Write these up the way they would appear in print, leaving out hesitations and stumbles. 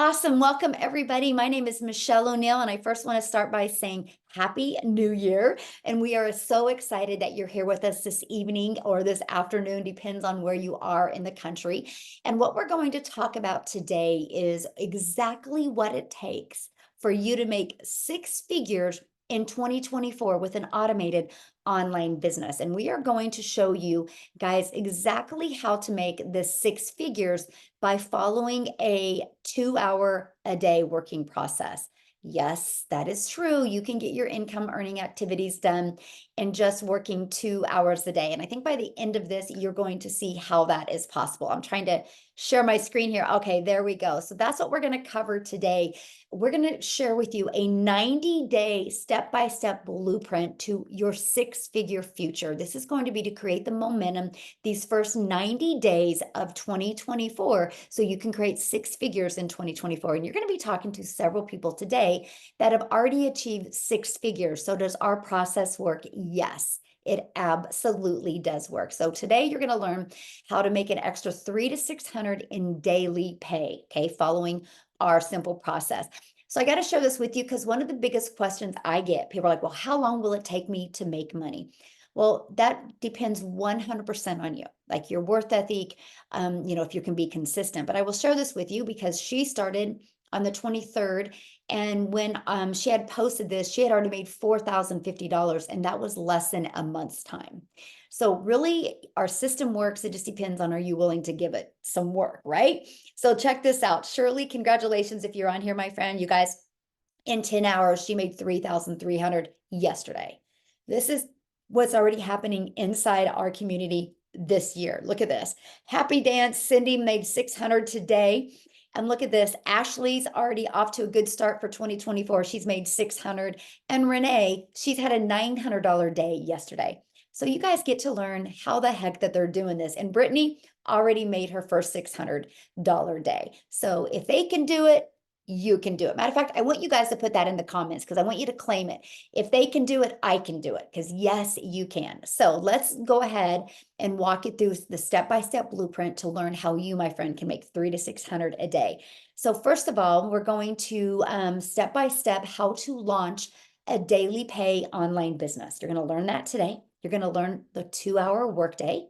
Awesome. Welcome, everybody. My name is Michelle O'Neill, and I first want to start by saying Happy New Year. And we are so excited that you're here with us this evening or this afternoon, depends on where you are in the country. And what we're going to talk about today is exactly what it takes for you to make six figures in 2024 with an automated online business. And we are going to show you guys exactly how to make this six figures by following a 2 hour a day working process. Yes, that is true. You can get your income earning activities done in just working 2 hours a day. And I think by the end of this, you're going to see how that is possible. I'm trying to share my screen here. Okay, there we go. So that's what we're going to cover today. We're going to share with you a 90-day step-by-step blueprint to your six-figure future. This is going to be to create the momentum these first 90 days of 2024 so you can create six figures in 2024. And you're going to be talking to several people today that have already achieved six figures. So does our process work? Yes. It absolutely does work. So today you're going to learn how to make an extra 300 to 600 in daily pay, okay, following our simple process. So I got to share this with you because one of the biggest questions I get, people are like, well, how long will it take me to make money? Well, that depends 100% on you, like your worth ethic, if you can be consistent. But I will share this with you because she started on the 23rd. And when she had posted this, she had already made $4,050, and that was less than a month's time. So really, our system works. It just depends on, are you willing to give it some work, right? So check this out. Shirley, congratulations if you're on here, my friend. You guys, in 10 hours, she made 3,300 yesterday. This is what's already happening inside our community this year. Look at this. Happy dance. Cindy made 600 today. And look at this. Ashley's already off to a good start for 2024. She's made 600. And Renee, she's had a $900 day yesterday. So you guys get to learn how the heck that they're doing this. And Brittany already made her first $600 day. So if they can do it, you can do it. Matter of fact, I want you guys to put that in the comments because I want you to claim it. If they can do it, I can do it, because yes, you can. So let's go ahead and walk it through the step-by-step blueprint to learn how you, my friend, can make 300 to 600 a day. So first of all, we're going to step-by-step how to launch a daily pay online business. You're going to learn that today. You're going to learn the 2-hour workday.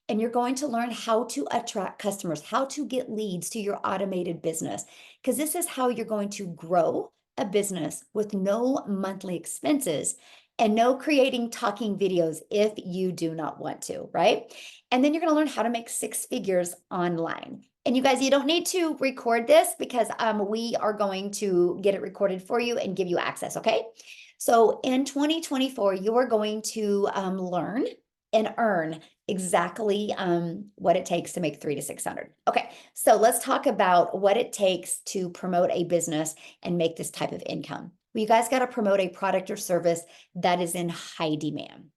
And you're going to learn how to attract customers, how to get leads to your automated business, because this is how you're going to grow a business with no monthly expenses and no creating talking videos if you do not want to, right? And then you're going to learn how to make six figures online. And you guys, you don't need to record this because we are going to get it recorded for you and give you access, okay? So in 2024, you're going to learn and earn exactly what it takes to make 300 to 600. Okay, so let's talk about what it takes to promote a business and make this type of income. Well, you guys got to promote a product or service that is in high demand.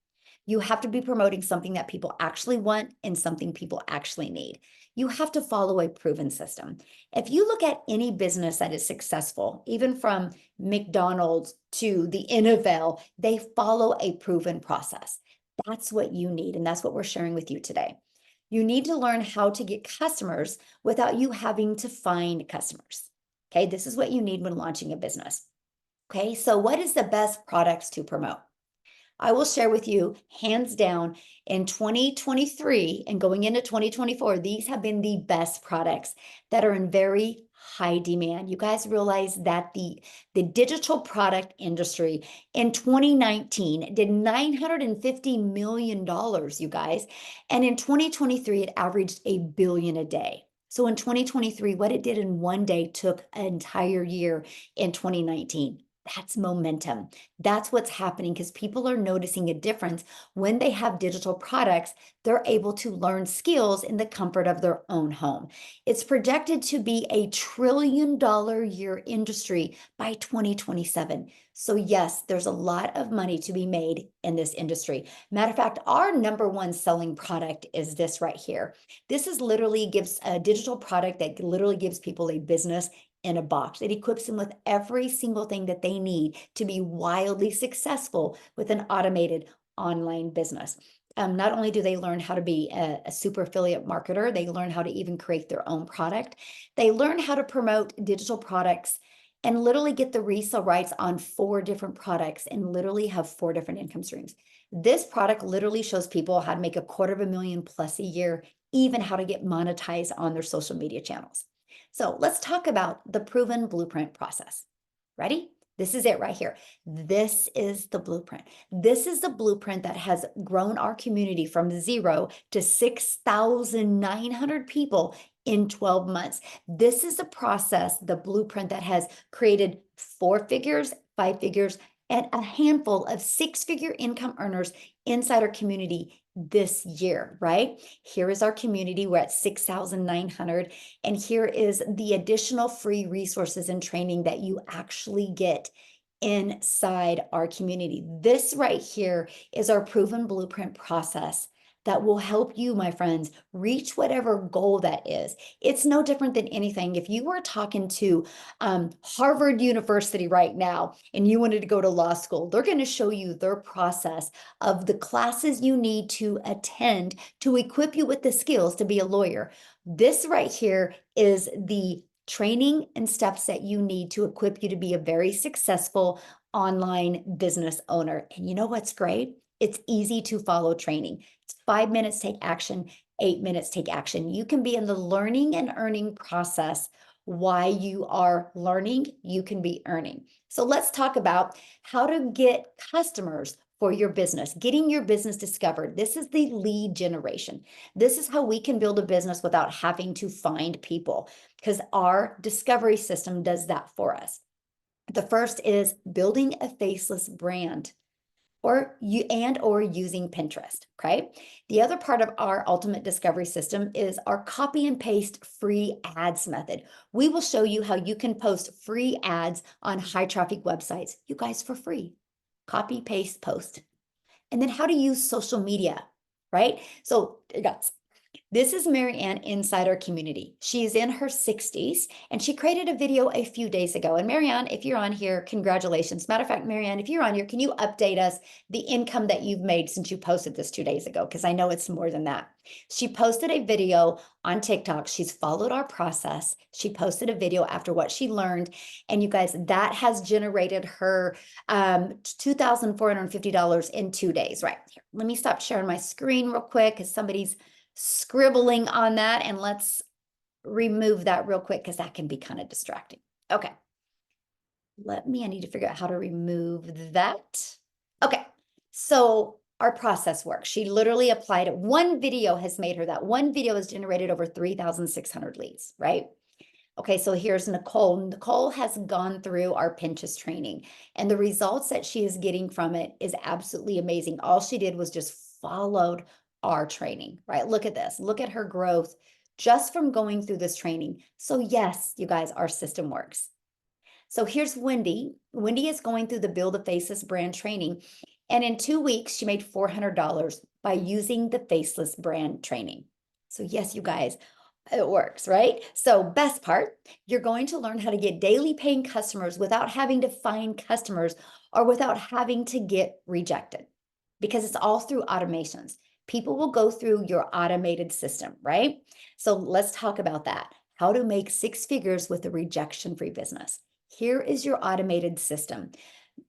You have to be promoting something that people actually want and something people actually need. You have to follow a proven system. If you look at any business that is successful, even from McDonald's to the NFL, they follow a proven process. That's what you need, and that's what we're sharing with you today. You need to learn how to get customers without you having to find customers. Okay, this is what you need when launching a business. Okay, so what is the best products to promote? I will share with you, hands down, in 2023 and going into 2024, these have been the best products that are in very high demand. You guys realize that the digital product industry in 2019 did $950 million, you guys. And in 2023, it averaged $1 billion a day. So in 2023, what it did in one day took an entire year in 2019. That's momentum. That's what's happening because people are noticing a difference when they have digital products. They're able to learn skills in the comfort of their own home. It's projected to be a $1 trillion year industry by 2027. So yes, there's a lot of money to be made in this industry. Matter of fact, our number one selling product is this right here. This is literally gives a digital product that literally gives people a business in a box. It equips them with every single thing that they need to be wildly successful with an automated online business. not only do they learn how to be a super affiliate marketer, they learn how to even create their own product. They learn how to promote digital products and literally get the resale rights on 4 different products and literally have 4 different income streams. This product literally shows people how to make $250,000 plus a year, even how to get monetized on their social media channels. So let's talk about the proven blueprint process. Ready? This is it right here. This is the blueprint. This is the blueprint that has grown our community from 0 to 6,900 people in 12 months. This is the process, the blueprint that has created 4 figures, 5 figures, and a handful of 6-figure income earners inside our community this year, right? Here is our community. We're at 6,900. And here is the additional free resources and training that you actually get inside our community. This right here is our proven blueprint process that will help you, my friends, reach whatever goal that is. It's no different than anything. If you were talking to Harvard University right now and you wanted to go to law school, they're going to show you their process of the classes you need to attend to equip you with the skills to be a lawyer. This right here is the training and steps that you need to equip you to be a very successful online business owner. And you know what's great? It's easy to follow training. It's 5 minutes, take action, 8 minutes, take action. You can be in the learning and earning process. While you are learning, you can be earning. So let's talk about how to get customers for your business, getting your business discovered. This is the lead generation. This is how we can build a business without having to find people, because our discovery system does that for us. The first is building a faceless brand or using Pinterest, okay? The other part of our ultimate discovery system is our copy and paste free ads method. We will show you how you can post free ads on high traffic websites, you guys, for free. Copy, paste, post. And then how to use social media, right? So guys, this is Marianne inside our community. She's in her 60s and she created a video a few days ago. And Marianne, if you're on here, congratulations. Matter of fact, Marianne, if you're on here, can you update us the income that you've made since you posted this 2 days ago? Because I know it's more than that. She posted a video on TikTok. She's followed our process. She posted a video after what she learned. And you guys, that has generated her $2,450 in 2 days. Right here. Let me stop sharing my screen real quick because somebody's scribbling on that, and let's remove that real quick because that can be kind of distracting. Okay. I need to figure out how to remove that. Okay. So our process works. She literally applied it. One video has made her that. One video has generated over 3,600 leads, right? Okay, so here's Nicole. Nicole has gone through our Pinterest training, and the results that she is getting from it is absolutely amazing. All she did was just followed our training, right? Look at this. Look at her growth just from going through this training. So yes, you guys, our system works. So here's Wendy. Wendy is going through the Build a Faceless brand training, and in 2 weeks, she made $400 by using the Faceless brand training. So yes, you guys, it works, right? So best part, you're going to learn how to get daily paying customers without having to find customers or without having to get rejected, because it's all through automations. People will go through your automated system, right? So let's talk about that. How to make 6 figures with a rejection-free business. Here is your automated system.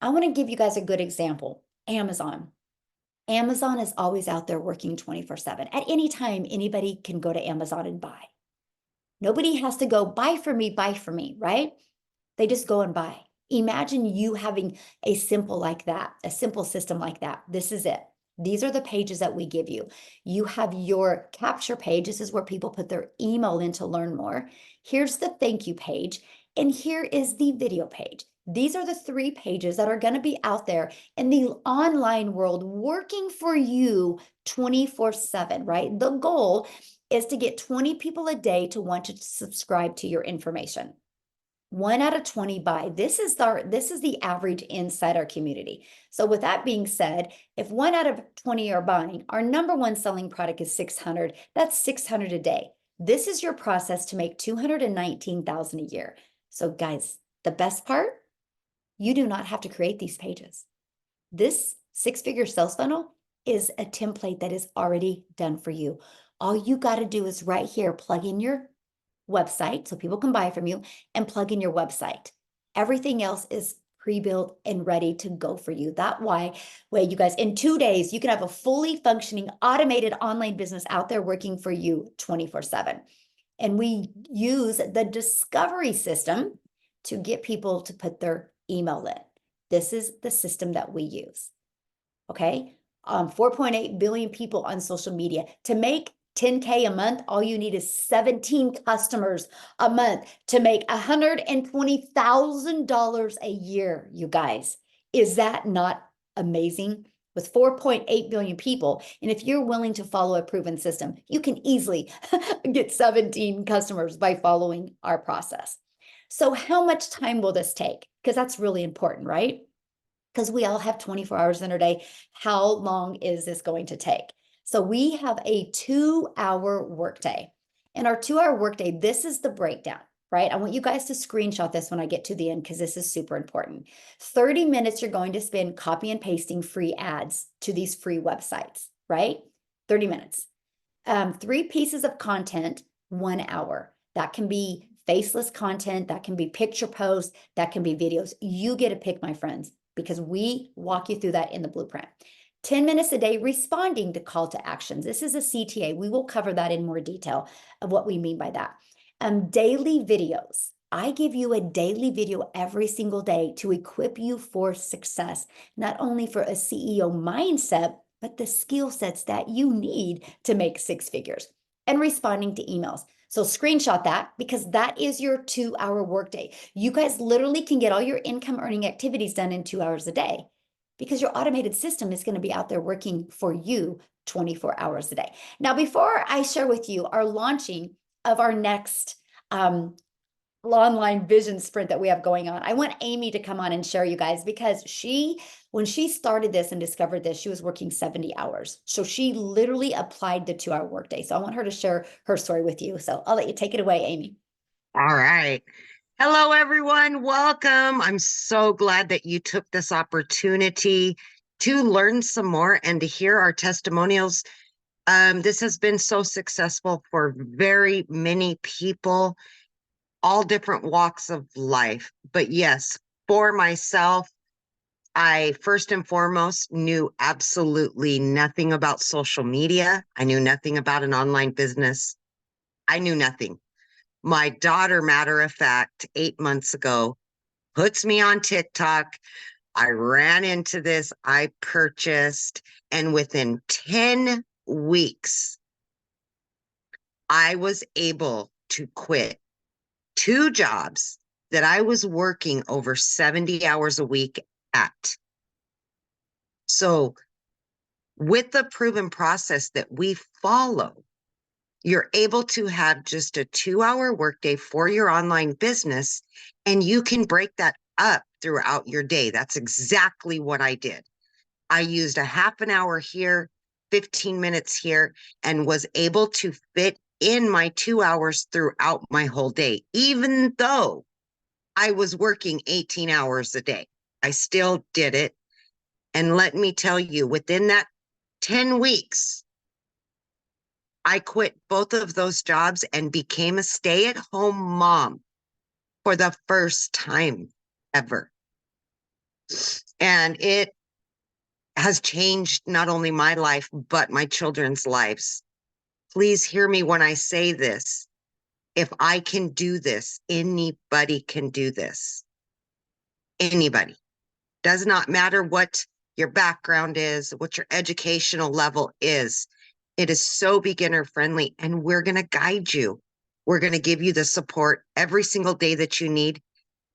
I want to give you guys a good example. Amazon. Amazon is always out there working 24/7. At any time, anybody can go to Amazon and buy. Nobody has to go buy for me, right? They just go and buy. Imagine you having a simple system like that. This is it. These are the pages that we give you. You have your capture page. This is where people put their email in to learn more. Here's the thank you page. And here is the video page. These are the 3 pages that are going to be out there in the online world working for you 24/7, right? The goal is to get 20 people a day to want to subscribe to your information. 1 out of 20 buy. This is the average inside our community. So with that being said, if 1 out of 20 are buying, our number 1 selling product is 600. That's 600 a day. This is your process to make 219,000 a year. So guys, the best part, you do not have to create these pages. This 6-figure sales funnel is a template that is already done for you. All you got to do is right here, plug in your website so people can buy from you and plug in your website. Everything else is pre-built and ready to go for you. That way you guys, in 2 days, you can have a fully functioning automated online business out there working for you 24/7. And we use the discovery system to get people to put their email in. This is the system that we use. Okay. 4.8 billion people on social media. To make 10K a month, all you need is 17 customers a month to make $120,000 a year, you guys. Is that not amazing? With 4.8 billion people, and if you're willing to follow a proven system, you can easily get 17 customers by following our process. So how much time will this take? Because that's really important, right? Because we all have 24 hours in a day. How long is this going to take? So we have a 2-hour workday. In our 2-hour workday, this is the breakdown, right? I want you guys to screenshot this when I get to the end because this is super important. 30 minutes you're going to spend copy and pasting free ads to these free websites, right? 30 minutes. 3 pieces of content, 1 hour. That can be faceless content, that can be picture posts, that can be videos. You get to pick, my friends, because we walk you through that in the blueprint. 10 minutes a day responding to call to actions. This is a CTA. We will cover that in more detail of what we mean by that. Daily videos. I give you a daily video every single day to equip you for success, not only for a CEO mindset, but the skill sets that you need to make 6 figures. And responding to emails. So screenshot that because that is your 2-hour workday. You guys literally can get all your income earning activities done in 2 hours a day because your automated system is going to be out there working for you 24 hours a day. Now, before I share with you our launching of our next online vision sprint that we have going on, I want Amy to come on and share, you guys, because when she started this and discovered this, she was working 70 hours. So she literally applied the 2-hour workday. So I want her to share her story with you. So I'll let you take it away, Amy. All right. Hello, everyone. Welcome. I'm so glad that you took this opportunity to learn some more and to hear our testimonials. This has been so successful for very many people, all different walks of life. But yes, for myself, I first and foremost knew absolutely nothing about social media. I knew nothing about an online business. I knew nothing. My daughter, matter of fact, 8 months ago, puts me on TikTok. I ran into this, I purchased, and within 10 weeks, I was able to quit 2 jobs that I was working over 70 hours a week at. So, with the proven process that we follow, you're able to have just a 2-hour workday for your online business, and you can break that up throughout your day. That's exactly what I did. I used a half an hour here, 15 minutes here, and was able to fit in my 2 hours throughout my whole day, even though I was working 18 hours a day. I still did it. And let me tell you, within that 10 weeks, I quit both of those jobs and became a stay-at-home mom for the first time ever. And it has changed not only my life, but my children's lives. Please hear me when I say this. If I can do this, anybody can do this. Anybody. Does not matter what your background is, what your educational level is. It is so beginner friendly, and we're going to guide you. We're going to give you the support every single day that you need.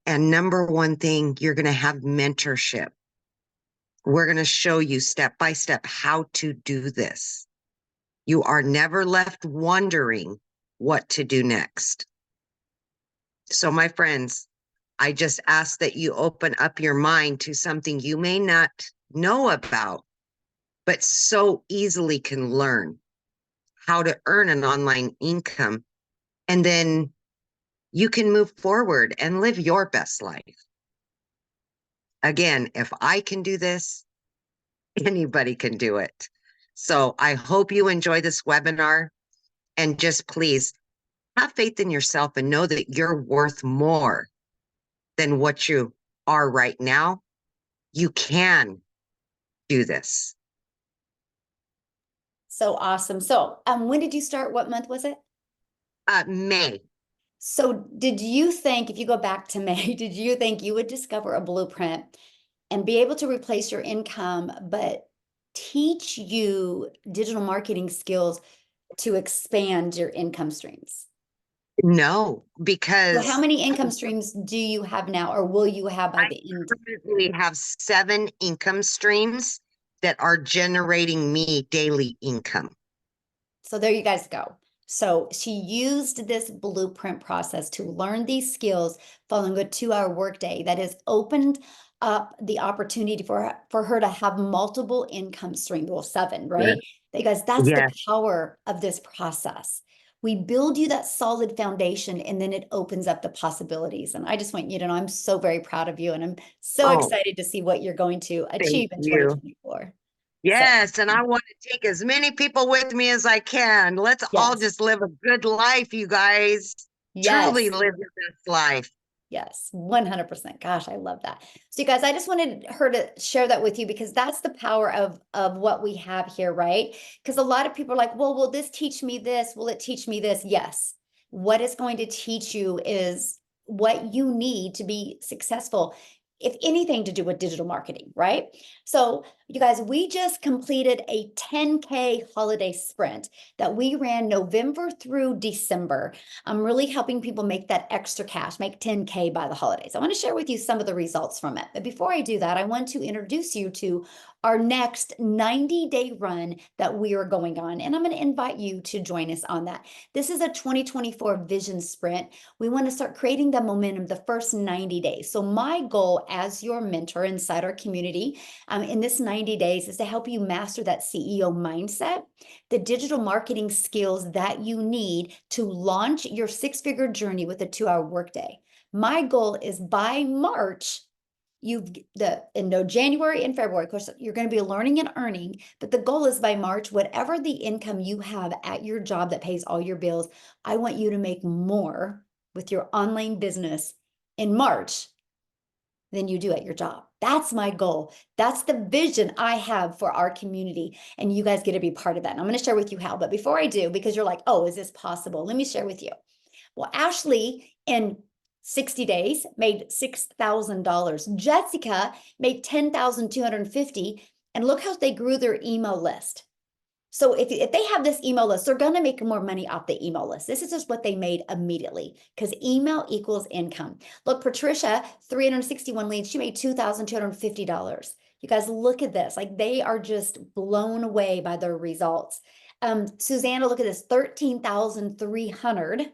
And number one thing, you're going to have mentorship. We're going to show you step by step how to do this. You are never left wondering what to do next. So, my friends, I just ask that you open up your mind to something you may not know about, but so easily can learn how to earn an online income. And then you can move forward and live your best life. Again, if I can do this, anybody can do it. So I hope you enjoy this webinar, and just please have faith in yourself and know that you're worth more than what you are right now. You can do this. So awesome. So, when did you start? What month was it? May. So, did you think, if you go back to May, did you think you would discover a blueprint and be able to replace your income, but teach you digital marketing skills to expand your income streams? No, So, how because many income streams do you have now, or will you have by I the end? currently have 7 income streams that are generating me daily income. So there you guys go. So she used this blueprint process to learn these skills following a 2-hour workday that has opened up the opportunity for her to have multiple income streams. Well, 7, Yeah. right? Because that's the Yeah. power of this process. We build you that solid foundation and then it opens up the possibilities. And I just want you to know I'm so very proud of you and I'm so Oh, excited to see what you're going to thank achieve in you. 2024. So, Yes, and I want to take as many people with me as I can. Let's all yes, just live a good life, you guys. Truly yes. live your best life. Yes, 100%. Gosh, I love that. So you guys, I just wanted her to share that with you because that's the power of what we have here, right? Because a lot of people are like, "Well, will this teach me this? Will it teach me this?" Yes. What it's going to teach you is what you need to be successful, if anything to do with digital marketing, right? So, you guys, we just completed a 10K holiday sprint that we ran November through December. I'm really helping people make that extra cash, make 10K by the holidays. I want to share with you some of the results from it. But before I do that, I want to introduce you to our next 90-day run that we are going on. And I'm going to invite you to join us on that. This is a 2024 vision sprint. We want to start creating the momentum the first 90 days. So my goal as your mentor inside our community in this 90 days is to help you master that CEO mindset, the digital marketing skills that you need to launch your 6-figure journey with a 2-hour workday. My goal is by March, no January and February, of course, you're going to be learning and earning, but the goal is by March, whatever the income you have at your job that pays all your bills, I want you to make more with your online business in March than you do at your job. That's my goal. That's the vision I have for our community. And you guys get to be part of that. And I'm going to share with you how. But before I do, because you're like, oh, is this possible? Let me share with you. Well, Ashley in 60 days made $6,000. Jessica made 10,250. And look how they grew their email list. So if they have this email list, they're going to make more money off the email list. This is just what they made immediately because email equals income. Look, Patricia, 361 leads. She made $2,250. You guys look at this. Like they are just blown away by their results. Susanna, look at this, 13,300.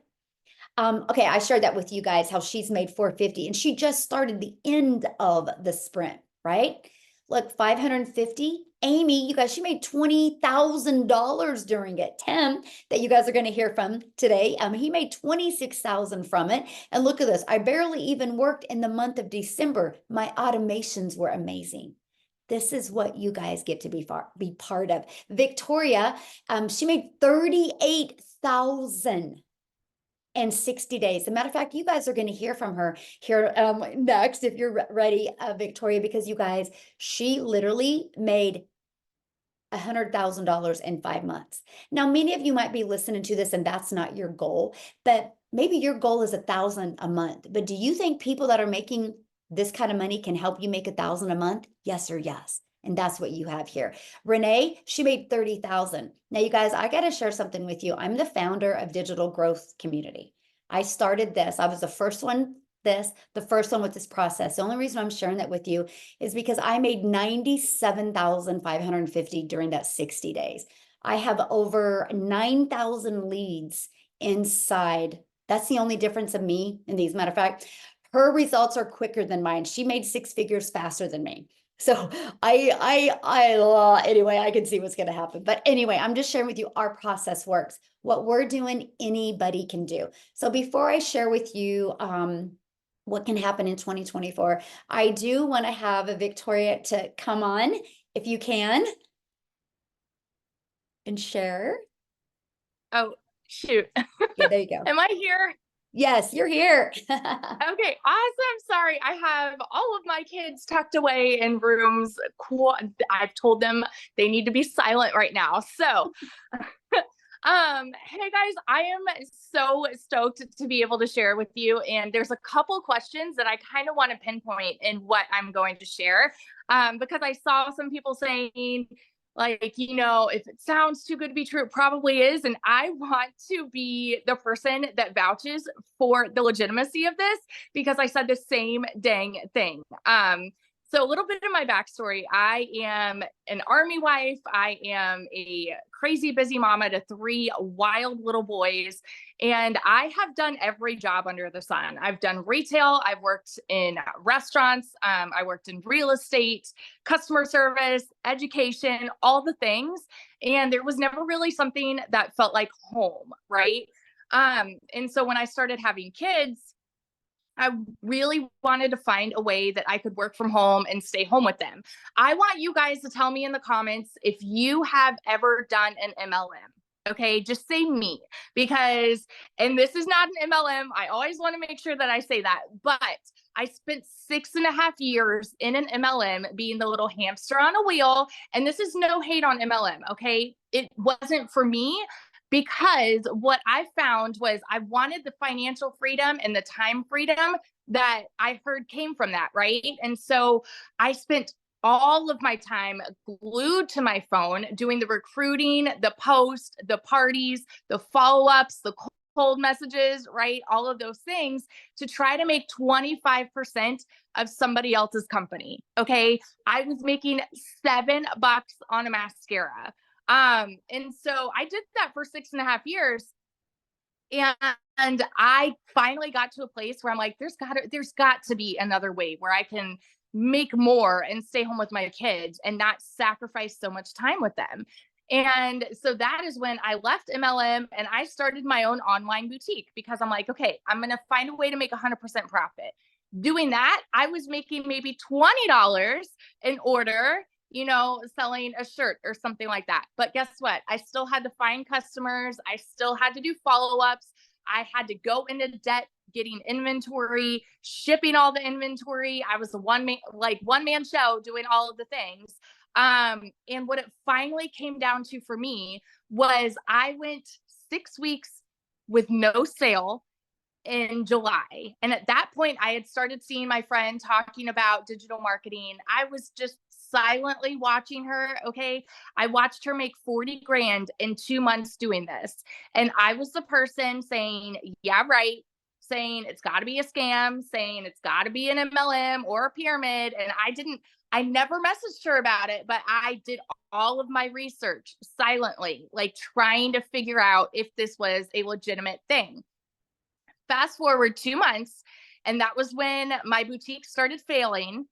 Okay, I shared that with you guys, how she's made 450 and she just started the end of the sprint, right? Look, 550. Amy, you guys, she made $20,000 during it. Tim, that you guys are going to hear from today, he made 26,000 from it. And look at this. I barely even worked in the month of December. My automations were amazing. This is what you guys get to be part of. Victoria, she made 38,000 in 60 days. As a matter of fact, you guys are going to hear from her here next if you're ready, Victoria, because you guys, she literally made $100,000 in 5 months. Now, many of you might be listening to this and that's not your goal, but maybe your goal is 1,000 a month. But do you think people that are making this kind of money can help you make 1,000 a month? Yes or yes. And that's what you have here. Renee, she made 30,000. Now, you guys, I got to share something with you. I'm the founder of Digital Growth Community. I started this. I was the first one with this process. The only reason I'm sharing that with you is because I made 97,550 during that 60 days. I have over 9,000 leads inside. That's the only difference of me in these. Matter of fact, her results are quicker than mine. She made 6 figures faster than me. So anyway, I can see what's going to happen. But anyway, I'm just sharing with you our process works. What we're doing, anybody can do. So before I share with you what can happen in 2024, I do want to have a Victoria to come on if you can. and share. Oh, shoot. Yeah, there you go. Am I here? Yes, you're here. Okay, awesome. Sorry, I have all of my kids tucked away in rooms. I've told them they need to be silent right now. So, hey guys, I am so stoked to be able to share with you. And there's a couple questions that I kind of want to pinpoint in what I'm going to share. Because I saw some people saying, like, if it sounds too good to be true, it probably is. And I want to be the person that vouches for the legitimacy of this because I said the same dang thing. So a little bit of my backstory. I am an Army wife. I am a crazy busy mama to 3 wild little boys. And I have done every job under the sun. I've done retail. I've worked in restaurants. I worked in real estate, customer service, education, all the things. And there was never really something that felt like home, right? And so when I started having kids, I really wanted to find a way that I could work from home and stay home with them. I want you guys to tell me in the comments if you have ever done an MLM. Okay, just say me because, and this is not an MLM. I always want to make sure that I say that, but I spent 6.5 years in an MLM being the little hamster on a wheel. And this is no hate on MLM. Okay. It wasn't for me because what I found was I wanted the financial freedom and the time freedom that I heard came from that, right? And so I spent all of my time glued to my phone doing the recruiting, the post, the parties, the follow-ups, the cold messages, right? All of those things to try to make 25% of somebody else's company. Okay. I was making $7 on a mascara. And so I did that for 6.5 years. And I finally got to a place where I'm like, there's got to be another way where I can make more and stay home with my kids and not sacrifice so much time with them. And so that is when I left MLM and I started my own online boutique because I'm like, okay, I'm going to find a way to make 100% profit. Doing that, I was making maybe $20 an order, selling a shirt or something like that. But guess what? I still had to find customers. I still had to do follow-ups. I had to go into debt getting inventory, shipping all the inventory. I was a one man show doing all of the things. And what it finally came down to for me was I went 6 weeks with no sale in July. And at that point, I had started seeing my friend talking about digital marketing. I was just silently watching her. Okay. I watched her make 40 grand in 2 months doing this. And I was the person saying, yeah, right. Saying it's got to be a scam, saying it's got to be an MLM or a pyramid. And I never messaged her about it, but I did all of my research silently, like trying to figure out if this was a legitimate thing. Fast forward 2 months, and that was when my boutique started failing.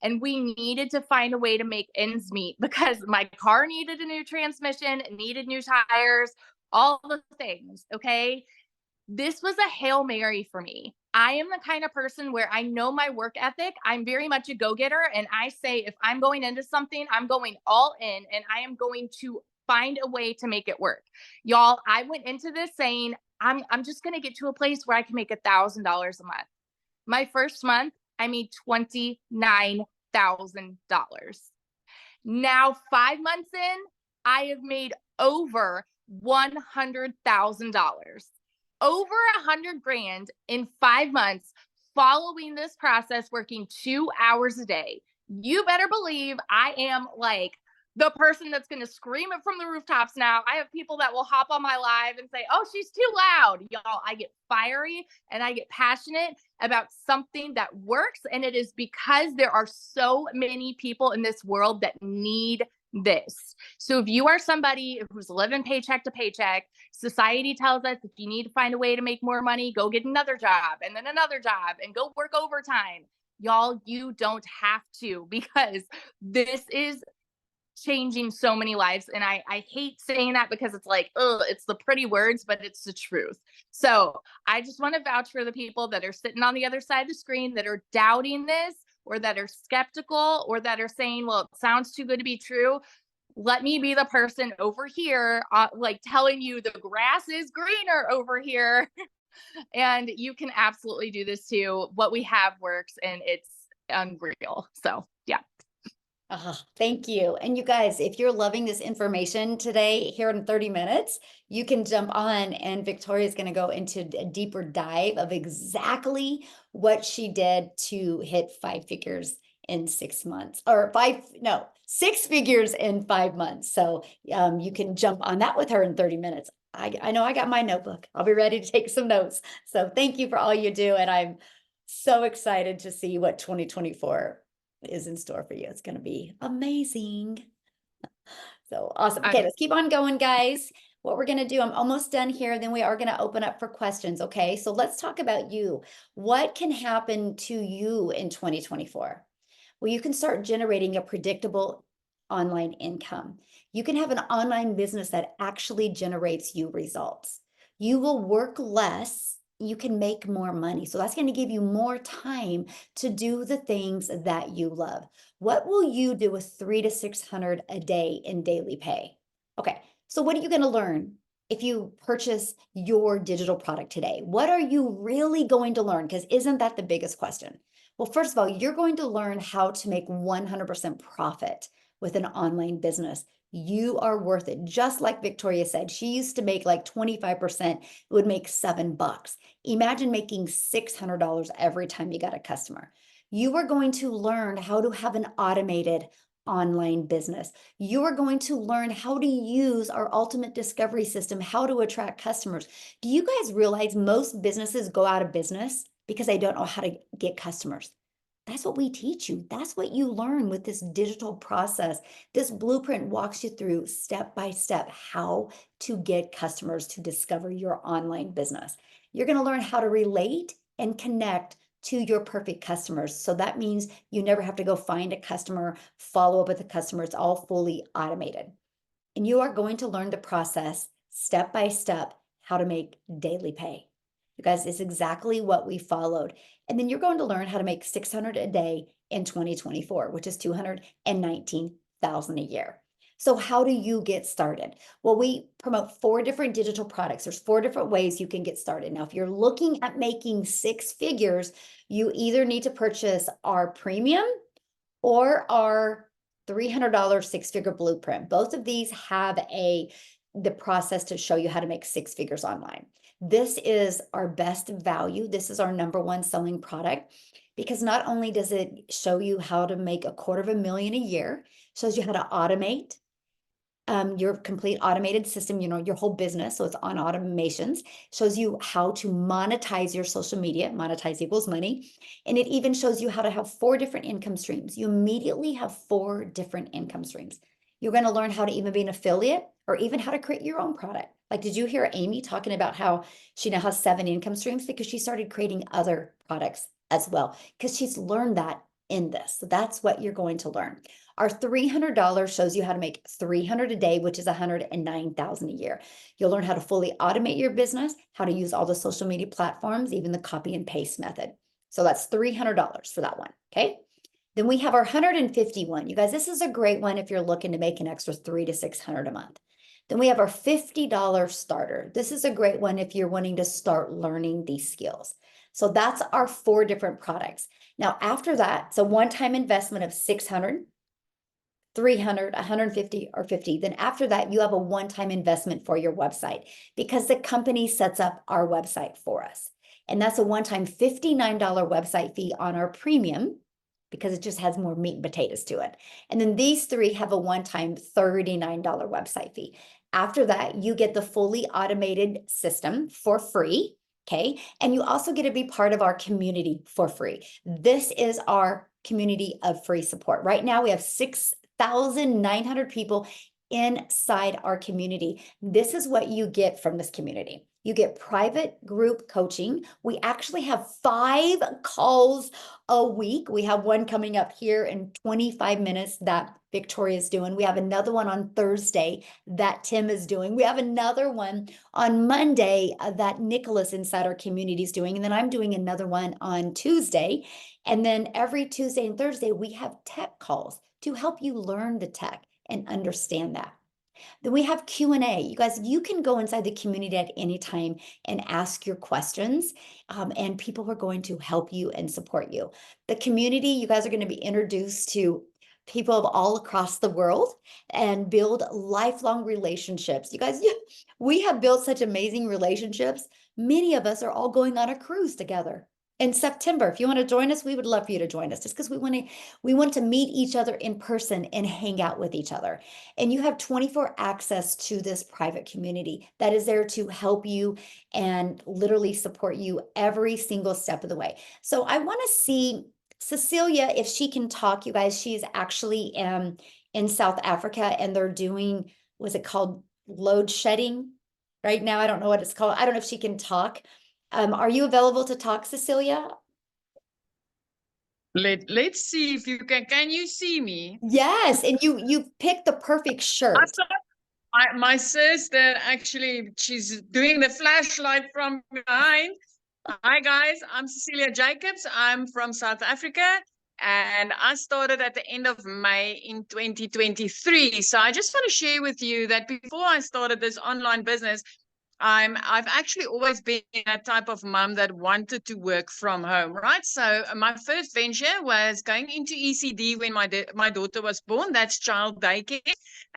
And we needed to find a way to make ends meet because my car needed a new transmission, needed new tires, all the things. Okay. This was a Hail Mary for me. I am the kind of person where I know my work ethic. I'm very much a go-getter. And I say, if I'm going into something, I'm going all in and I am going to find a way to make it work. Y'all, I went into this saying, I'm just going to get to a place where I can make $1,000 a month. My first month, I made $29,000. Now, 5 months in, I have made over $100,000. Over 100 grand in 5 months following this process, working 2 hours a day. You better believe I am like the person that's going to scream it from the rooftops now. I have people that will hop on my live and say, oh, she's too loud. Y'all, I get fiery and I get passionate about something that works. And it is because there are so many people in this world that need this. So if you are somebody who's living paycheck to paycheck, society tells us if you need to find a way to make more money, go get another job and then another job and go work overtime. Y'all, you don't have to, because this is changing so many lives. And I hate saying that because it's like, oh, it's the pretty words, but it's the truth. So I just want to vouch for the people that are sitting on the other side of the screen that are doubting this, or that are skeptical, or that are saying, well, it sounds too good to be true. let me be the person over here, like telling you the grass is greener over here. And you can absolutely do this too. What we have works and it's unreal. So, yeah. Thank you. And you guys, if you're loving this information today, here in 30 minutes, you can jump on and Victoria is going to go into a deeper dive of exactly what she did to hit 5 figures in 6 months or six figures in 5 months. So you can jump on that with her in 30 minutes. I know I got my notebook. I'll be ready to take some notes. So thank you for all you do. And I'm so excited to see what 2024 is in store for you. It's going to be amazing. So awesome. Okay, let's keep on going, guys. What we're going to do, I'm almost done here. Then we are going to open up for questions. Okay, so let's talk about you. What can happen to you in 2024? Well, you can start generating a predictable online income. You can have an online business that actually generates you results. You will work less. You can make more money. So that's going to give you more time to do the things that you love. What will you do with 300 to 600 a day in daily pay? Okay, so what are you going to learn if you purchase your digital product today? What are you really going to learn? Because isn't that the biggest question? Well, first of all, you're going to learn how to make 100% profit with an online business. You are worth it. Just like Victoria said, she used to make like 25%, it would make $7. Imagine making $600 every time you got a customer. You are going to learn how to have an automated online business. You are going to learn how to use our ultimate discovery system, how to attract customers. Do you guys realize most businesses go out of business because they don't know how to get customers? That's what we teach you. That's what you learn with this digital process. This blueprint walks you through step by step how to get customers to discover your online business. You're going to learn how to relate and connect to your perfect customers. So that means you never have to go find a customer, follow up with a customer. It's all fully automated. And you are going to learn the process step by step, how to make daily pay. You guys, it's exactly what we followed. And then you're going to learn how to make 600 a day in 2024, which is 219,000 a year. So how do you get started? Well, we promote 4 different digital products. There's 4 different ways you can get started. Now, if you're looking at making 6 figures, you either need to purchase our premium or our $300 6-figure blueprint. Both of these have the process to show you how to make 6 figures online. This is our best value. This is our #1 selling product because not only does it show you how to make $250,000 a year, shows you how to automate your complete automated system, your whole business. So it's on automations, shows you how to monetize your social media, monetize equals money. And it even shows you how to have 4 different income streams. You immediately have 4 different income streams. You're going to learn how to even be an affiliate or even how to create your own product. Like, did you hear Amy talking about how she now has 7 income streams because she started creating other products as well, because she's learned that in this. So that's what you're going to learn. Our $300 shows you how to make 300 a day, which is 109,000 a year. You'll learn how to fully automate your business, how to use all the social media platforms, even the copy and paste method. So that's $300 for that one. Okay. Then we have our 151. You guys, this is a great one if you're looking to make an extra 300 to 600 a month. Then we have our $50 starter. This is a great one if you're wanting to start learning these skills. So that's our 4 different products. Now, after that, it's a one-time investment of 600, 300, 150, or 50. Then after that, you have a one-time investment for your website because the company sets up our website for us. And that's a one-time $59 website fee on our premium because it just has more meat and potatoes to it. And then these 3 have a one-time $39 website fee. After that, you get the fully automated system for free. Okay. And you also get to be part of our community for free. This is our community of free support. Right now, we have 6,900 people inside our community. This is what you get from this community. You get private group coaching. We actually have 5 calls a week. We have one coming up here in 25 minutes that Victoria is doing. We have another one on Thursday that Tim is doing. We have another one on Monday that Nicholas inside our community is doing. And then I'm doing another one on Tuesday. And then every Tuesday and Thursday, we have tech calls to help you learn the tech and understand that. Then we have Q&A. You guys, you can go inside the community at any time and ask your questions, and people are going to help you and support you. The community, you guys are going to be introduced to people of all across the world and build lifelong relationships. You guys, we have built such amazing relationships. Many of us are all going on a cruise together in September. If you want to join us, we would love for you to join us, just because we want to meet each other in person and hang out with each other. And you have 24 access to this private community that is there to help you and literally support you every single step of the way. So I want to see Cecilia, if she can talk, you guys. She's actually in South Africa, and they're doing, was it called load shedding right now? I don't know what it's called. I don't know if she can talk. Are you available to talk, Cecilia? Let's see if you can you see me? Yes, and you picked the perfect shirt. My sister, actually, she's doing the flashlight from behind. Hi guys, I'm Cecilia Jacobs. I'm from South Africa, and I started at the end of May in 2023. So I just want to share with you that before I started this online business, I've actually always been that type of mom that wanted to work from home, right? So my first venture was going into ECD when my daughter was born. That's child daycare,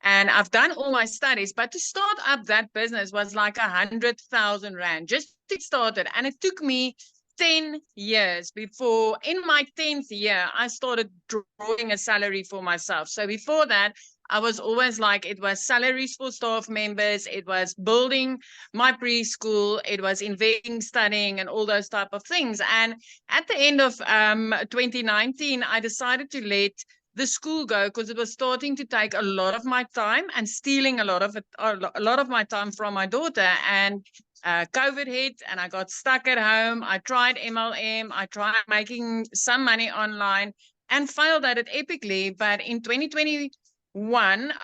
and I've done all my studies. But to start up that business was like 100,000 rand just to start it, and it took me 10 years before, in my 10th year, I started drawing a salary for myself. So before that, I was always like, it was salaries for staff members, it was building my preschool, it was investing, studying, and all those type of things. And at the end of 2019, I decided to let the school go because it was starting to take a lot of my time and stealing a lot of my time from my daughter. And COVID hit and I got stuck at home. I tried MLM, I tried making some money online and failed at it epically. But in 2021,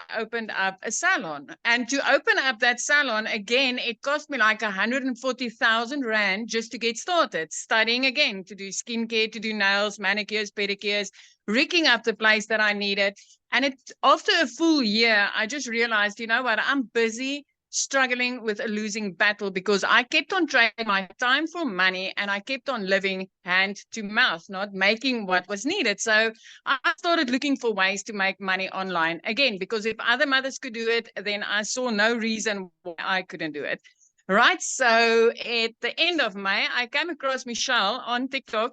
I opened up a salon. And to open up that salon, again, it cost me like 140,000 Rand just to get started, studying again, to do skincare, to do nails, manicures, pedicures, rigging up the place that I needed. And after a full year, I just realized, you know what, I'm busy struggling with a losing battle because I kept on trading my time for money and I kept on living hand to mouth, not making what was needed. So I started looking for ways to make money online again, because if other mothers could do it, then I saw no reason why I couldn't do it. Right. So at the end of May, I came across Michelle on TikTok.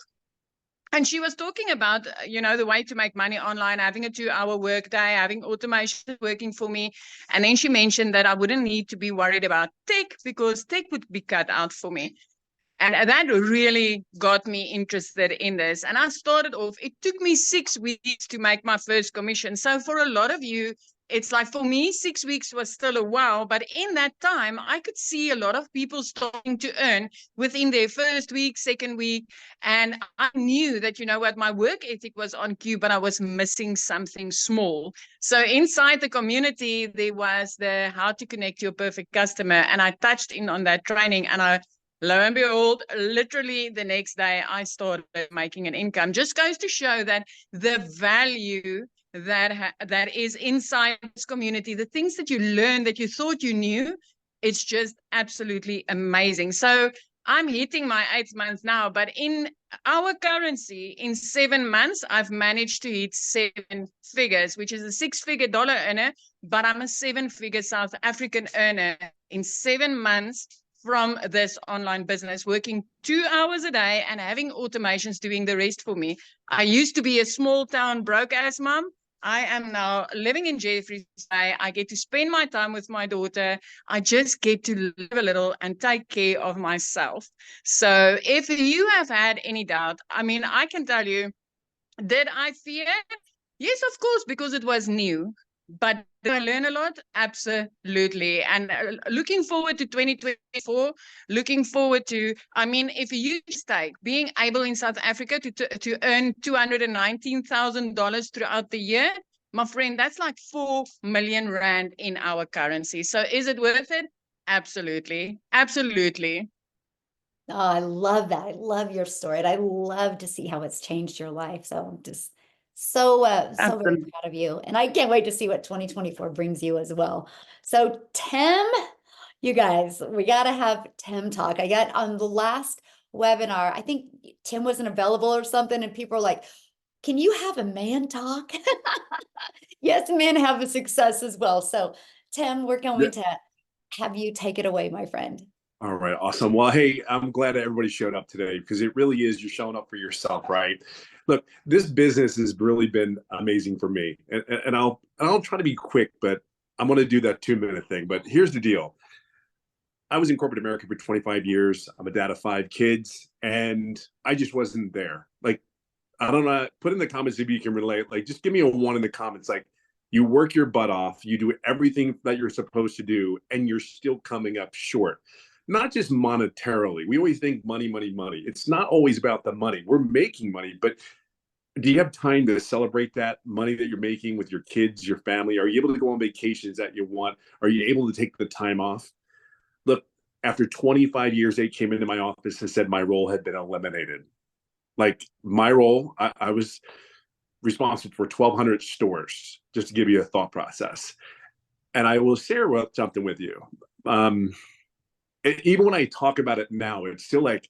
And she was talking about, the way to make money online, having a 2-hour workday, having automation working for me. And then she mentioned that I wouldn't need to be worried about tech because tech would be cut out for me. And that really got me interested in this. And I started off, it took me 6 weeks to make my first commission. So for a lot of you, it's like, for me, 6 weeks was still a while. But in that time, I could see a lot of people starting to earn within their first week, second week. And I knew that, my work ethic was on cue, but I was missing something small. So inside the community, there was the how to connect your perfect customer. And I touched in on that training, and lo and behold, literally the next day, I started making an income. Just goes to show that the value that is inside this community, the things that you learn that you thought you knew, it's just absolutely amazing. So I'm hitting my 8th month now, but in our currency, in 7 months, I've managed to hit 7 figures, which is a 6-figure dollar earner, but I'm a 7-figure South African earner in 7 months from this online business, working 2 hours a day and having automations doing the rest for me. I used to be a small town broke ass mom. I am now living in Jeffreys Bay. I get to spend my time with my daughter. I just get to live a little and take care of myself. So if you have had any doubt, I can tell you, did I fear? Yes, of course, because it was new. But did I learn a lot? Absolutely. And looking forward to 2024, looking forward to, if you stake being able in South Africa to earn $219,000 throughout the year, my friend, that's like 4 million Rand in our currency. So is it worth it? Absolutely. Absolutely. Oh, I love that. I love your story. And I love to see how it's changed your life. So I'm just So very Absolutely. proud of you. And I can't wait to see what 2024 brings you as well. So Tim, you guys, we got to have Tim talk. I got on the last webinar, I think Tim wasn't available or something, and people are like, can you have a man talk? Yes, men have a success as well. So Tim, we're going to have you take it away, my friend. All right, awesome. Well, hey, I'm glad that everybody showed up today because it really is you're showing up for yourself, right? Look, this business has really been amazing for me, and I'll try to be quick, but I'm going to do that 2-minute thing. But here's the deal: I was in corporate America for 25 years. I'm a dad of 5 kids, and I just wasn't there. Like, I don't know. Put in the comments if you can relate. Like, just give me a 1 in the comments. Like, you work your butt off, you do everything that you're supposed to do, and you're still coming up short. Not just monetarily. We always think money, money, money. It's not always about the money. We're making money, but do you have time to celebrate that money that you're making with your kids, your family? Are you able to go on vacations that you want? Are you able to take the time off? Look, after 25 years, they came into my office and said my role had been eliminated. Like, my role, I was responsible for 1,200 stores, just to give you a thought process. And I will share something with you. Even when I talk about it now, it's still like,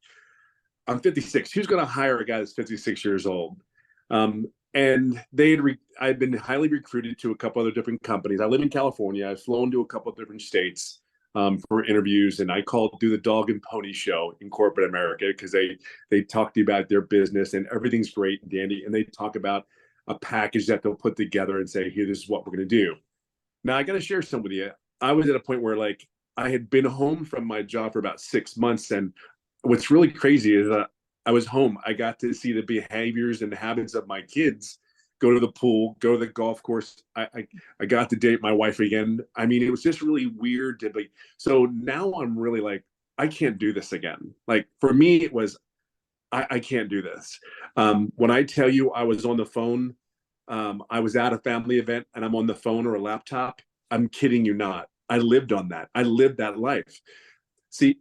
I'm 56. Who's going to hire a guy that's 56 years old? And I'd been highly recruited to a couple other different companies. I live in California. I've flown to a couple of different states for interviews, and I called do the dog and pony show in corporate America because they talk to you about their business and everything's great and dandy, and they talk about a package that they'll put together and say, here, this is what we're going to do. Now, I got to share some with you. I was at a point where, like, I had been home from my job for about 6 months, and what's really crazy is that I was home. I got to see the behaviors and habits of my kids. Go to the pool, go to the golf course. I got to date my wife again. I mean, it was just really weird to be. So now I'm really like, I can't do this again. Like, for me, it was, I can't do this. When I tell you I was on the phone, I was at a family event and I'm on the phone or a laptop, I'm kidding you not. I lived on that. I lived that life. See,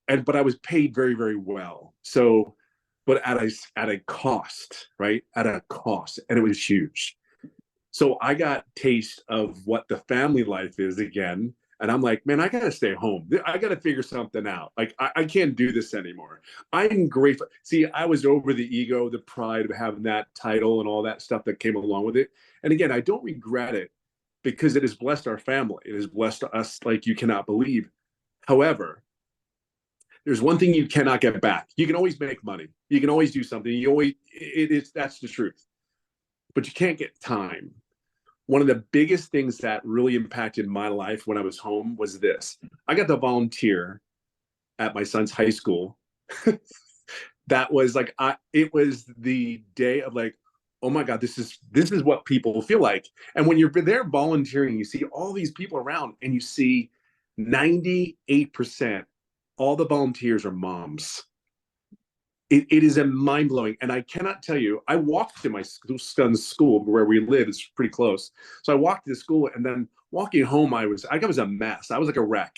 but I was paid very, very well. So, but at a cost, right? At a cost, and it was huge. So I got taste of what the family life is again, and I'm like, man, I gotta stay home. I gotta figure something out. Like, I can't do this anymore. I'm grateful. See, I was over the ego, the pride of having that title and all that stuff that came along with it. And again, I don't regret it because it has blessed our family. It has blessed us like you cannot believe. However, there's one thing you cannot get back. You can always make money. You can always do something. That's the truth. But you can't get time. One of the biggest things that really impacted my life when I was home was this. I got to volunteer at my son's high school. That was like, it was the day of like, oh my God, this is what people feel like. And when you're there volunteering, you see all these people around and you see 98%, all the volunteers are moms. It is a mind-blowing. And I cannot tell you, I walked to my son's school where we live. It's pretty close. So I walked to school, and then walking home, I was a mess. I was like a wreck.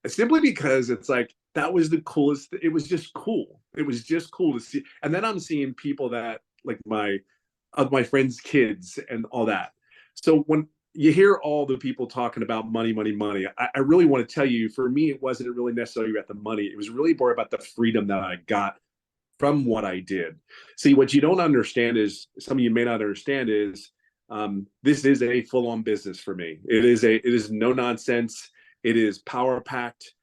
Simply because it's like, that was the coolest. It was just cool. It was just cool to see. And then I'm seeing people that like my friends' kids and all that. So when you hear all the people talking about money, money, money, I really want to tell you, for me, it wasn't really necessarily about the money. It was really more about the freedom that I got from what I did. See, what you don't understand is, some of you may not understand is, this is a full-on business for me. It is no nonsense. It is power packed.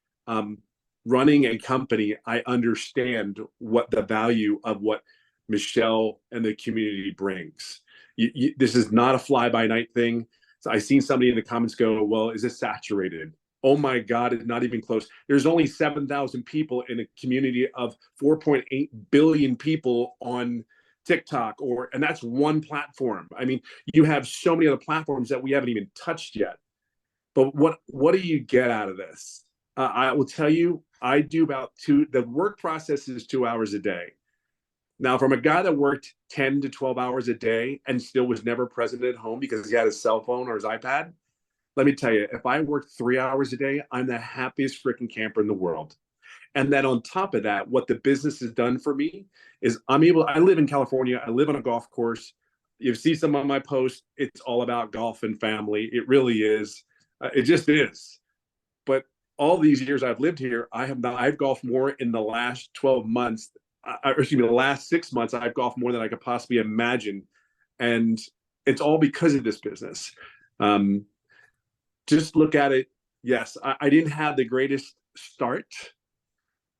Running a company, I understand what the value of what Michelle and the community brings. This is not a fly-by-night thing. So I seen somebody in the comments go, well, is it saturated? Oh my God, it's not even close. There's only 7,000 people in a community of 4.8 billion people on TikTok, and that's one platform. I mean, you have so many other platforms that we haven't even touched yet. But what do you get out of this? I will tell you, I do the work process is 2 hours a day. Now, from a guy that worked 10 to 12 hours a day and still was never present at home because he had his cell phone or his iPad, let me tell you, if I worked 3 hours a day, I'm the happiest freaking camper in the world. And then on top of that, what the business has done for me is I live in California. I live on a golf course. You see some of my posts, it's all about golf and family. It really is. It just is. But all these years I've lived here, I've golfed more in the last 12 months, the last 6 months, I've golfed more than I could possibly imagine. And it's all because of this business. Just look at it. Yes, I didn't have the greatest start.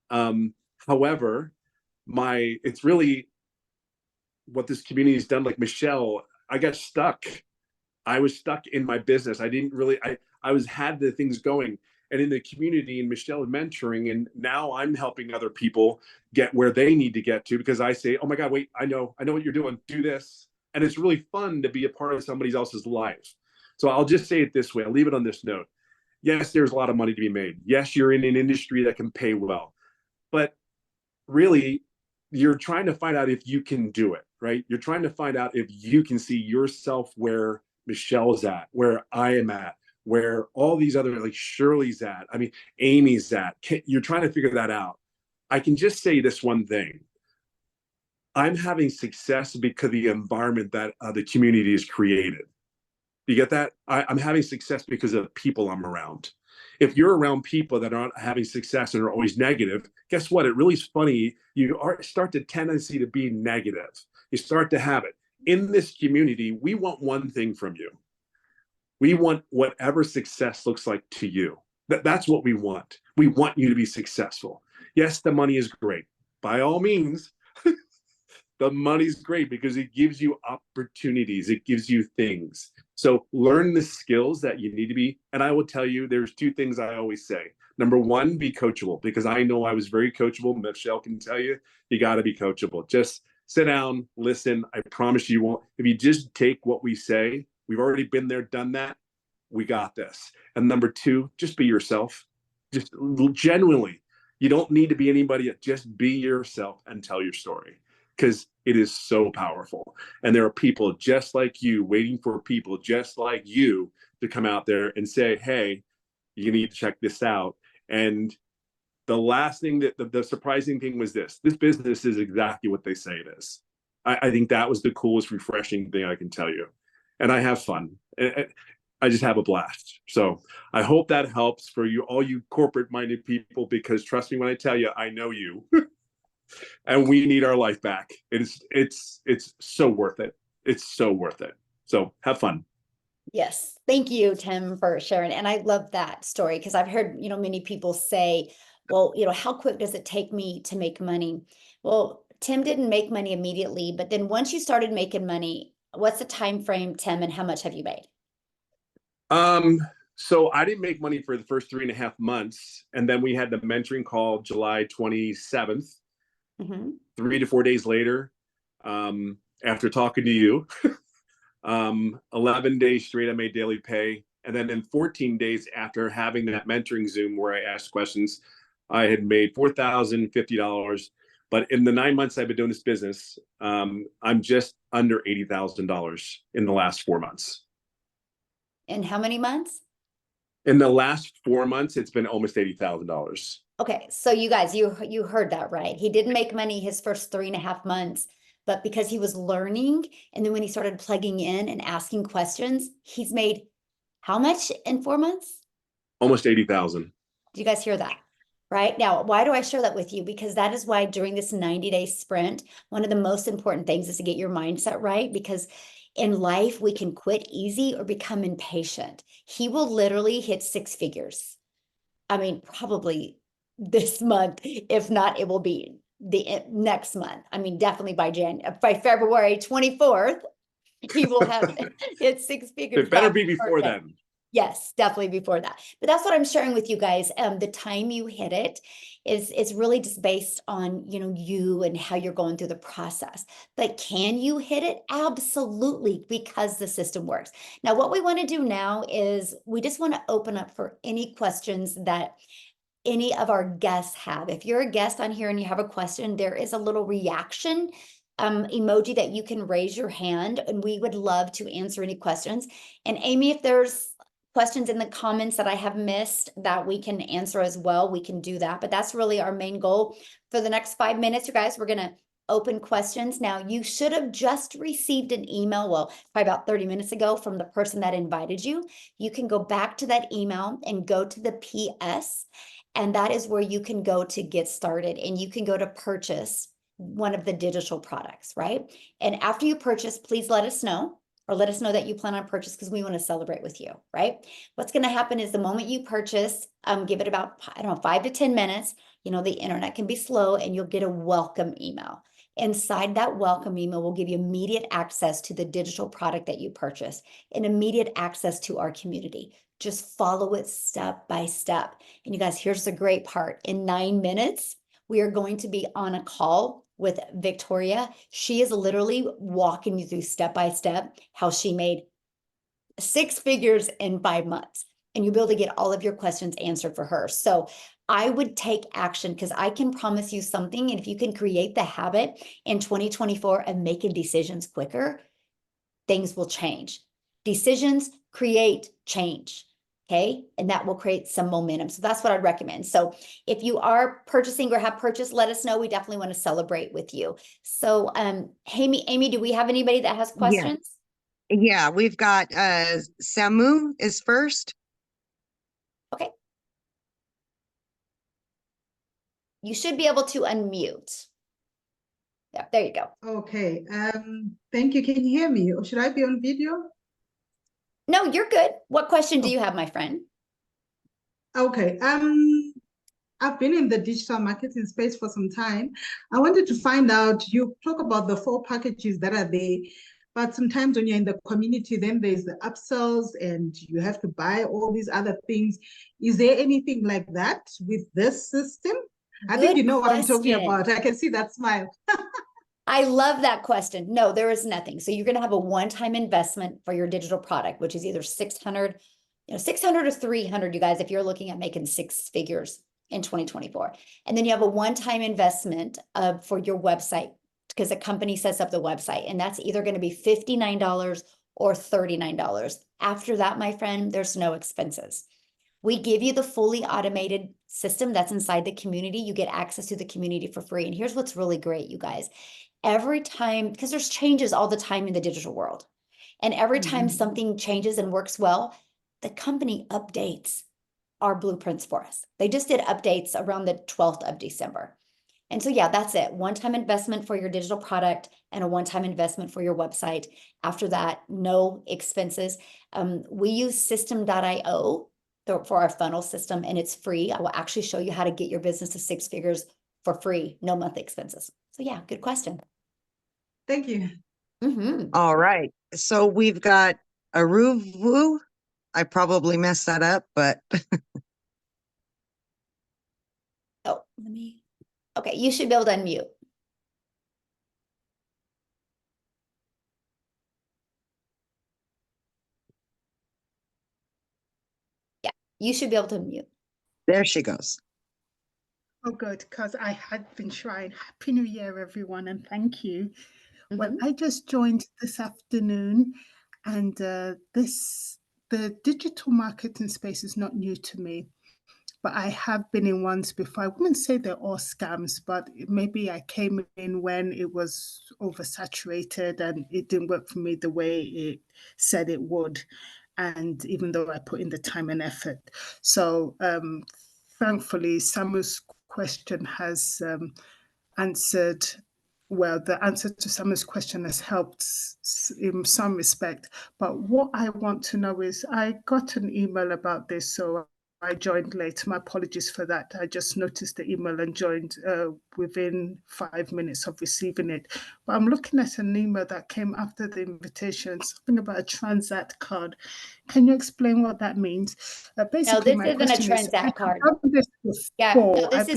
However, it's really what this community has done. Like Michelle, I got stuck. I was stuck in my business. I had the things going, and in the community, and Michelle mentoring, and now I'm helping other people get where they need to get to, because I say, oh my God, wait, I know what you're doing. Do this. And it's really fun to be a part of somebody else's life. So I'll just say it this way. I'll leave it on this note. Yes, there's a lot of money to be made. Yes, you're in an industry that can pay well, but really, you're trying to find out if you can do it, right? You're trying to find out if you can see yourself where Michelle's at, where I am at, where all these other, like Shirley's at, I mean, Amy's at. You're trying to figure that out. I can just say this one thing. I'm having success because of the environment that the community has created. You get that? I'm having success because of the people I'm around. If you're around people that aren't having success and are always negative, guess what? It really is funny. You start the tendency to be negative. You start to have it. In this community, we want one thing from you. We want whatever success looks like to you. That's what we want. We want you to be successful. Yes, the money is great. By all means, the money's great because it gives you opportunities. It gives you things. So learn the skills that you need to be. And I will tell you, there's two things I always say. Number one, be coachable, because I know I was very coachable. Michelle can tell you, you got to be coachable. Just sit down, listen. I promise you won't. If you just take what we say, we've already been there, done that. We got this. And number two, just be yourself. Just genuinely. You don't need to be anybody. Just be yourself and tell your story, because it is so powerful. And there are people just like you waiting for people just like you to come out there and say, hey, you need to check this out. And the last thing the surprising thing was this business is exactly what they say it is. I think that was the coolest, refreshing thing I can tell you. And I have fun. I just have a blast. So I hope that helps for you, all you corporate minded people, because trust me when I tell you, I know you. And we need our life back. It's so worth it. It's so worth it. So have fun. Yes. Thank you, Tim, for sharing. And I love that story, because I've heard, many people say, well, how quick does it take me to make money? Well, Tim didn't make money immediately, but then once you started making money, what's the time frame, Tim, and how much have you made? So I didn't make money for the first 3.5 months. And then we had the mentoring call July 27th. 3 to 4 days later, after talking to you, 11 days straight, I made daily pay. And then in 14 days after having that mentoring Zoom where I asked questions, I had made $4,050. But in the 9 months I've been doing this business, I'm just under $80,000 in the last 4 months. In how many months? In the last 4 months, it's been almost $80,000. Okay, so you guys, you heard that right. He didn't make money his first 3.5 months, but because he was learning, and then when he started plugging in and asking questions, he's made how much in 4 months? Almost 80,000. Do you guys hear that? Right now, why do I share that with you? Because that is why during this 90-day sprint, one of the most important things is to get your mindset right, because in life, we can quit easy or become impatient. He will literally hit 6 figures. I mean, probably this month. If not, it will be the next month. I mean, definitely by February 24th, he will have hit 6 figures. It better be before then. Yes, definitely before that. But that's what I'm sharing with you guys. The time you hit it is really just based on, you and how you're going through the process. But can you hit it? Absolutely, because the system works. Now, what we want to do now is we just want to open up for any questions that any of our guests have. If you're a guest on here and you have a question, there is a little reaction emoji that you can raise your hand, and we would love to answer any questions. And Amy, if there's questions in the comments that I have missed that we can answer as well, we can do that. But that's really our main goal for the next 5 minutes, you guys. We're going to open questions. Now, you should have just received an email, well, probably about 30 minutes ago from the person that invited you. You can go back to that email and go to the PS, and that is where you can go to get started, and you can go to purchase one of the digital products, right? And after you purchase, please let us know, or let us know that you plan on purchase, because we want to celebrate with you, right? What's going to happen is the moment you purchase, give it about, I don't know, 5 to 10 minutes. You know, the internet can be slow, and you'll get a welcome email. Inside that welcome email will give you immediate access to the digital product that you purchase and immediate access to our community. Just follow it step by step. And you guys, here's the great part. In 9 minutes, we are going to be on a call with Victoria. She is literally walking you through step by step how she made 6 figures in 5 months. And you'll be able to get all of your questions answered for her. So I would take action, because I can promise you something. And if you can create the habit in 2024 of making decisions quicker, things will change. Decisions create change. Okay. And that will create some momentum. So that's what I'd recommend. So if you are purchasing or have purchased, let us know. We definitely want to celebrate with you. So, Amy, do we have anybody that has questions? Yeah, we've got Samu is first. Okay. You should be able to unmute. Yeah, there you go. Okay, thank you. Can you hear me, or should I be on video? No, you're good. What question do you have, my friend? Okay, I've been in the digital marketing space for some time. I wanted to find out, you talk about the 4 packages that are there, but sometimes when you're in the community, then there's the upsells and you have to buy all these other things. Is there anything like that with this system? I think you know what I'm talking about. I can see that smile. I love that question. No, there is nothing. So you're going to have a one-time investment for your digital product, which is either 600 or 300, you guys, if you're looking at making 6 figures in 2024. And then you have a one-time investment for your website, because a company sets up the website, and that's either going to be $59 or $39. After that, my friend, there's no expenses. We give you the fully automated system that's inside the community. You get access to the community for free. And here's what's really great, you guys. Every time, because there's changes all the time in the digital world, and every time something changes and works well, the company updates our blueprints for us. They just did updates around the 12th of December. And so, yeah, that's it. One-time investment for your digital product and a one-time investment for your website. After that, no expenses. We use system.io for our funnel system, and it's free. I will actually show you how to get your business to 6 figures for free, no monthly expenses. So yeah, good question. Thank you. All right. So we've got Aruvu. I probably messed that up, but Oh, okay, you should be able to unmute. Yeah, you should be able to unmute. there she goes. Oh, good, because I had been trying. Happy New Year, everyone, and thank you. Well, I just joined this afternoon, and the digital marketing space is not new to me, but I have been in ones before. I wouldn't say they're all scams, but maybe I came in when it was oversaturated and it didn't work for me the way it said it would. And even though I put in the time and effort. So thankfully, Samu's question has answered. Well, the answer to Samu's question has helped in some respect. But what I want to know is, I got an email about this, so I joined late. My apologies for that. I just noticed the email and joined within 5 minutes of receiving it. But I'm looking at an email that came after the invitation, something about a Transact card. Can you explain what that means? Basically, no, this isn't a Transact card. Yeah, no, this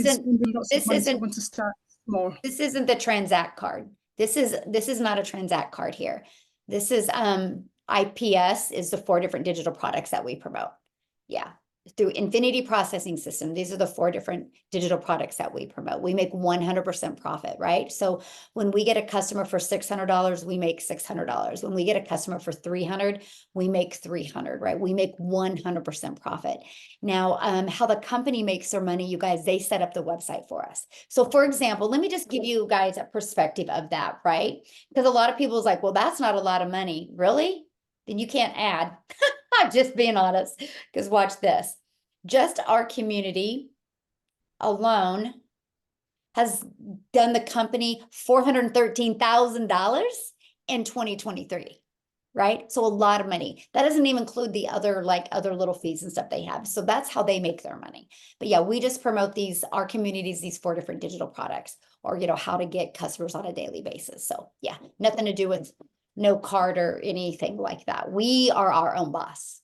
isn't the Transact card. This is not a Transact card here. This is IPS is the 4 different digital products that we promote. Yeah. through Infinity Processing System. These are the 4 different digital products that we promote. We make 100% profit, right? So when we get a customer for $600, we make $600. When we get a customer for $300, we make $300, right? We make 100% profit. Now, how the company makes their money, you guys, they set up the website for us. So for example, let me just give you guys a perspective of that, right? Because a lot of people is like, well, that's not a lot of money. Really? Then you can't add. I'm just being honest, because watch this. Just our community alone has done the company $413,000 in 2023, right? So a lot of money. That doesn't even include the other little fees and stuff they have. So that's how they make their money. But yeah, we just promote our communities, these 4 different digital products, or how to get customers on a daily basis. So yeah, nothing to do with no card or anything like that. We are our own boss.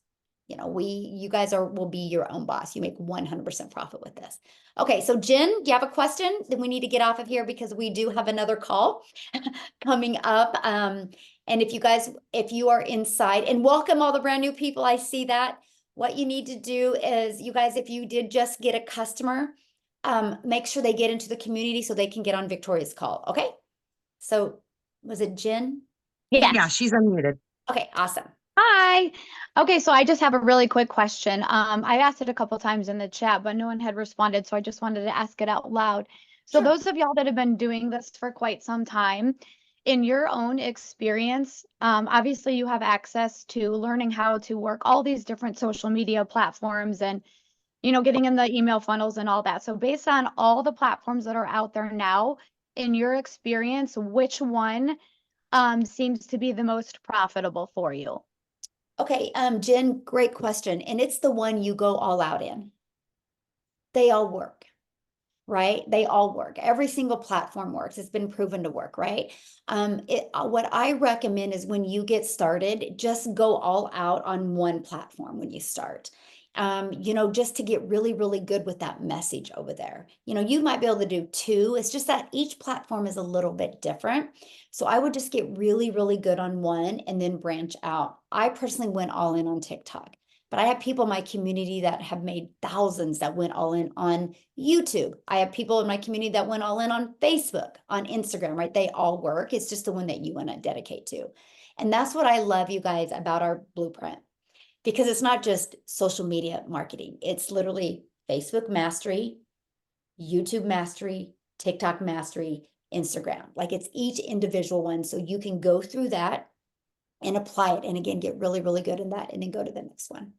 You guys will be your own boss. You make 100% profit with this. Okay, so Jen, do you have a question? Then we need to get off of here because we do have another call coming up. And if you are inside, and welcome all the brand new people, I see that. What you need to do is, you guys, if you did just get a customer, make sure they get into the community so they can get on Victoria's call, okay? So was it Jen? Yes. Yeah, she's unmuted. Okay, awesome. Hi. Okay, so I just have a really quick question. I asked it a couple times in the chat, but no one had responded, so I just wanted to ask it out loud. So Sure. those of y'all that have been doing this for quite some time, in your own experience, obviously you have access to learning how to work all these different social media platforms and, getting in the email funnels and all that. So based on all the platforms that are out there now, in your experience, which one seems to be the most profitable for you? Okay, Jen, great question. And it's the one you go all out in. They all work, right? They all work. Every single platform works. It's been proven to work, right? What I recommend is when you get started, just go all out on one platform when you start. Just to get really, really good with that message over there. You might be able to do 2. It's just that each platform is a little bit different. So I would just get really, really good on one and then branch out. I personally went all in on TikTok, but I have people in my community that have made thousands that went all in on YouTube. I have people in my community that went all in on Facebook, on Instagram, right? They all work. It's just the one that you want to dedicate to. And that's what I love, you guys, about our blueprint. Because it's not just social media marketing. It's literally Facebook mastery, YouTube mastery, TikTok mastery, Instagram. Like it's each individual one. So you can go through that and apply it. And again, get really, really good in that and then go to the next one.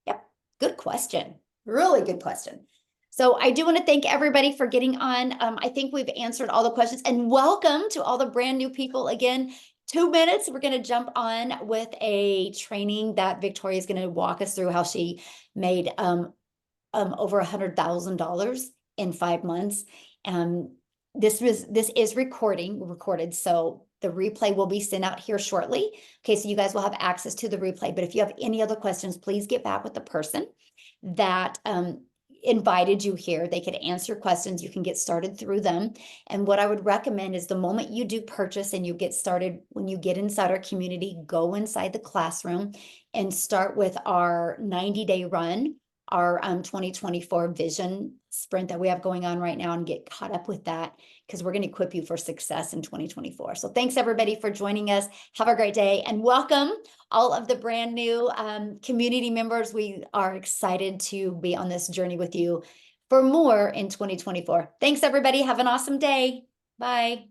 Yep. Good question. Really good question. So I do want to thank everybody for getting on. I think we've answered all the questions, and welcome to all the brand new people. Again, 2 minutes, we're going to jump on with a training that Victoria is going to walk us through how she made over $100,000 in 5 months. This is recorded, so the replay will be sent out here shortly. Okay, so you guys will have access to the replay. But if you have any other questions, please get back with the person that invited you here. They could answer questions. You can get started through them. And what I would recommend is the moment you do purchase and you get started, when you get inside our community, go inside the classroom and start with our 90-day run, our 2024 vision sprint that we have going on right now, and get caught up with that, because we're going to equip you for success in 2024. So thanks everybody for joining us. Have a great day, and welcome all of the brand new community members. We are excited to be on this journey with you for more in 2024. Thanks everybody. Have an awesome day. Bye.